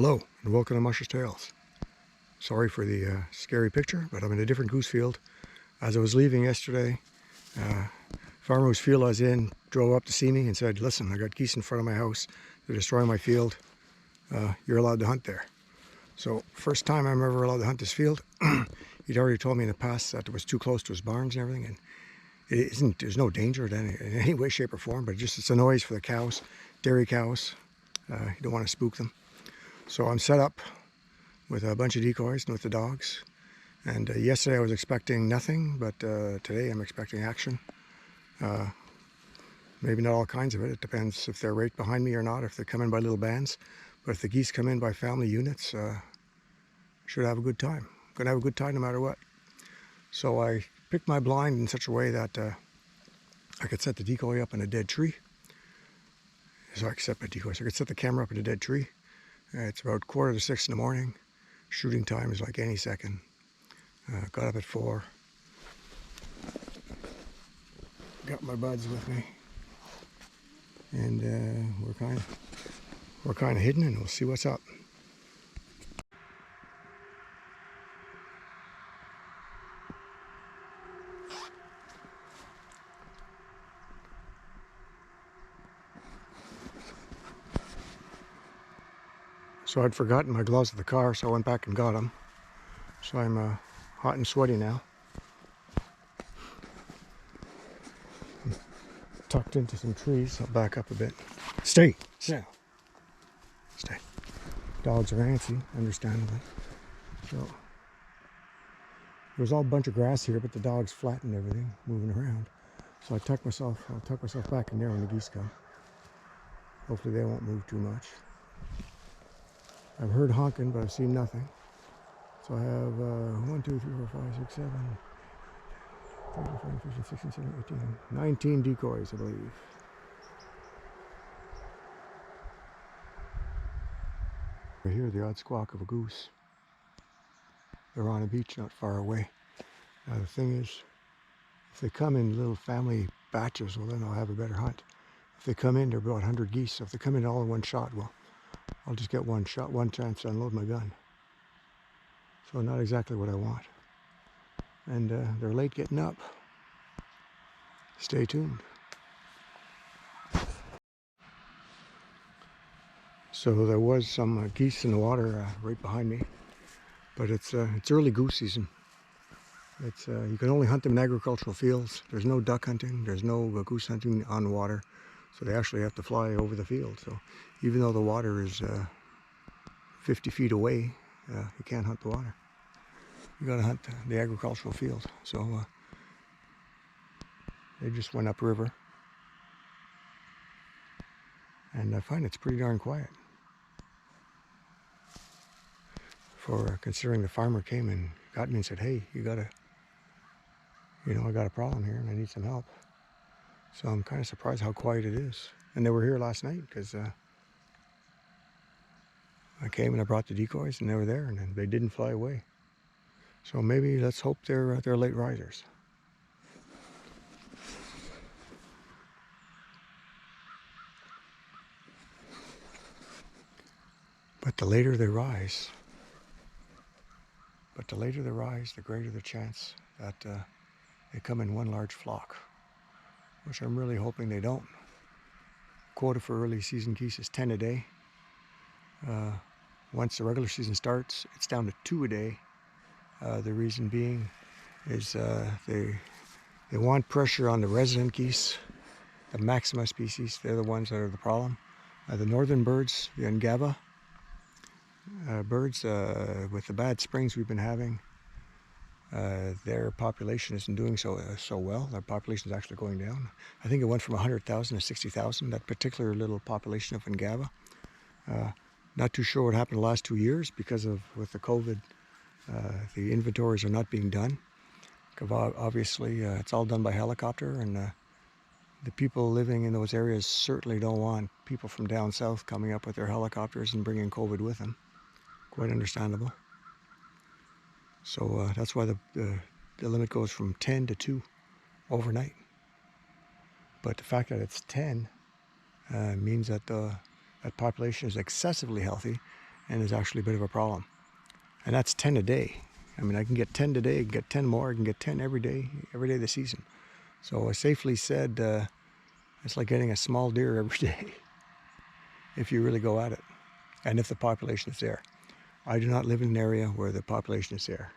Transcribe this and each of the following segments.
Hello and welcome to Musher's Tales. Sorry for the scary picture, but I'm in a different goose field. As I was leaving yesterday, farmer whose field I was in drove up to see me and said, "Listen, I got geese in front of my house. They're destroying my field. You're allowed to hunt there." So first time I'm ever allowed to hunt this field. He'd already told me in the past that it was too close to his barns and everything, and it isn't. There's no danger in any way, shape, or form, but it's a noise for the cows, dairy cows. You don't want to spook them. So I'm set up with a bunch of decoys and with the dogs. And yesterday I was expecting nothing, but today I'm expecting action. Maybe not all kinds of it. It depends if they're right behind me or not, if they come in by little bands. But if the geese come in by family units, should have a good time. Gonna have a good time no matter what. So I picked my blind in such a way that I could set the decoy up in a dead tree. So I could set my decoy. So I could set the camera up in a dead tree. It's about 5:45 in the morning. Shooting time is like any second. Got up at 4. Got my buds with me, and we're kind of hidden, and we'll see what's up. So I'd forgotten my gloves at the car, so I went back and got them. So I'm hot and sweaty now. I'm tucked into some trees. I'll back up a bit. Stay! Sit. Stay. Dogs are antsy, understandably. So there was all a bunch of grass here, but the dogs flattened everything, moving around. So I'll tuck myself back in there when the geese come. Hopefully they won't move too much. I've heard honking, but I've seen nothing. So I have 1, 2, 3, 4, 5, 6, 7, 13, 14, 15, 16, 17, 18, 19 decoys, I believe. I hear the odd squawk of a goose. They're on a beach not far away. Now the thing is, if they come in little family batches, well then I'll have a better hunt. If they come in, they're about 100 geese. So if they come in all in one shot, well, I'll just get one shot, one chance to unload my gun. So not exactly what I want. And they're late getting up. Stay tuned. So there was some geese in the water right behind me, but it's early goose season. It's you can only hunt them in agricultural fields. There's no duck hunting. There's no goose hunting on water. So they actually have to fly over the field. So even though the water is 50 feet away, you can't hunt the water. You gotta hunt the agricultural field. So they just went upriver, and I find it's pretty darn quiet. For considering the farmer came and got me and said, "Hey, I got a problem here and I need some help." So I'm kind of surprised how quiet it is. And they were here last night because I came and I brought the decoys and they were there, and then they didn't fly away. So maybe let's hope they're late risers. But the later they rise, the greater the chance that they come in one large flock, which I'm really hoping they don't. Quota for early season geese is 10 a day. Once the regular season starts, it's down to 2 a day. The reason being is they want pressure on the resident geese, the maxima species. They're the ones that are the problem. The northern birds, the Ungava birds, with the bad springs we've been having, their population isn't doing so well. Their population is actually going down. I think it went from 100,000 to 60,000, that particular little population of Ungava. Not too sure what happened the last 2 years because with the COVID, the inventories are not being done. Obviously, it's all done by helicopter, and the people living in those areas certainly don't want people from down south coming up with their helicopters and bringing COVID with them. Quite understandable. So that's why the limit goes from 10 to 2 overnight. But the fact that it's 10 means that that population is excessively healthy, and is actually a bit of a problem. And that's 10 a day. I mean, I can get 10 today, I can get 10 more, I can get 10 every day of the season. So I safely said it's like getting a small deer every day if you really go at it, and if the population is there. I do not live in an area where the population is there.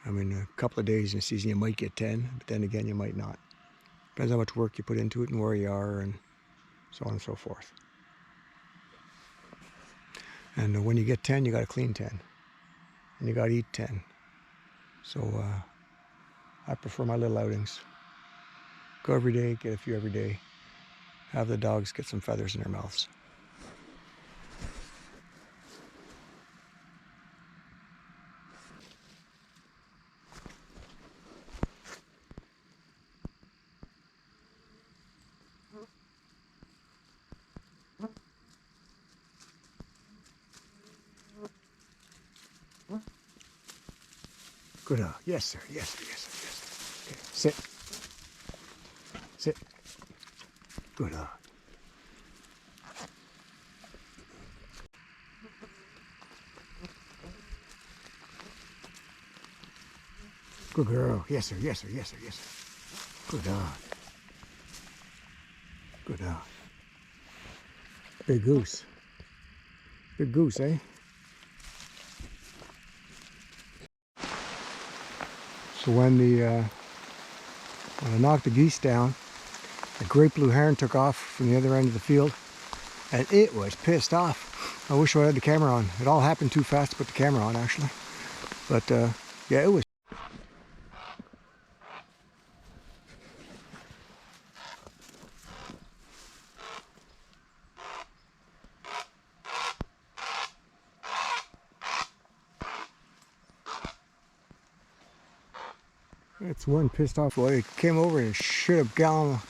I mean, a couple of days in the season you might get 10, but then again you might not. Depends how much work you put into it and where you are and so on and so forth. And when you get 10, you got to clean 10. And you got to eat 10. So I prefer my little outings. Go every day, get a few every day. Have the dogs get some feathers in their mouths. Good dog. Yes, sir. Yes, sir. Yes, sir. Yes, sir. Okay. Sit. Sit. Good dog. Good girl. Yes, sir. Yes, sir. Yes, sir. Yes, sir. Good dog. Good dog. Big goose. Big goose, eh? So when I knocked the geese down, a great blue heron took off from the other end of the field, and it was pissed off. I wish I had the camera on. It all happened too fast to put the camera on, actually. But yeah, it was. It's one pissed off boy. It came over and shoot a gallon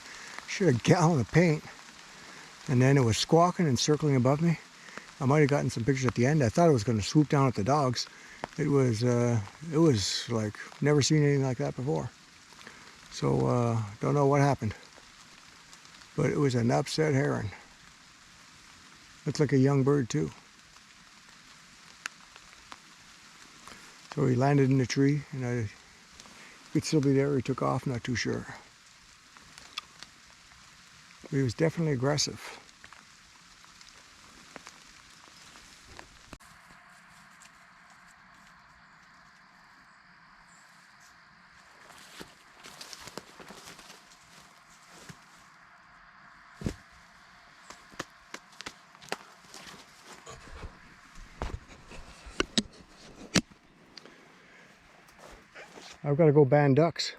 of paint, and then it was squawking and circling above me. I might have gotten some pictures at the end. I thought it was going to swoop down at the dogs. It was like never seen anything like that before. So don't know what happened, but it was an upset heron. Looks like a young bird too. So he landed in the tree, and he'd still be there, or he took off, not too sure. But he was definitely aggressive. I've got to go ban ducks.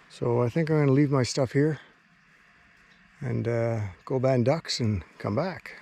So I think I'm going to leave my stuff here and go ban ducks and come back.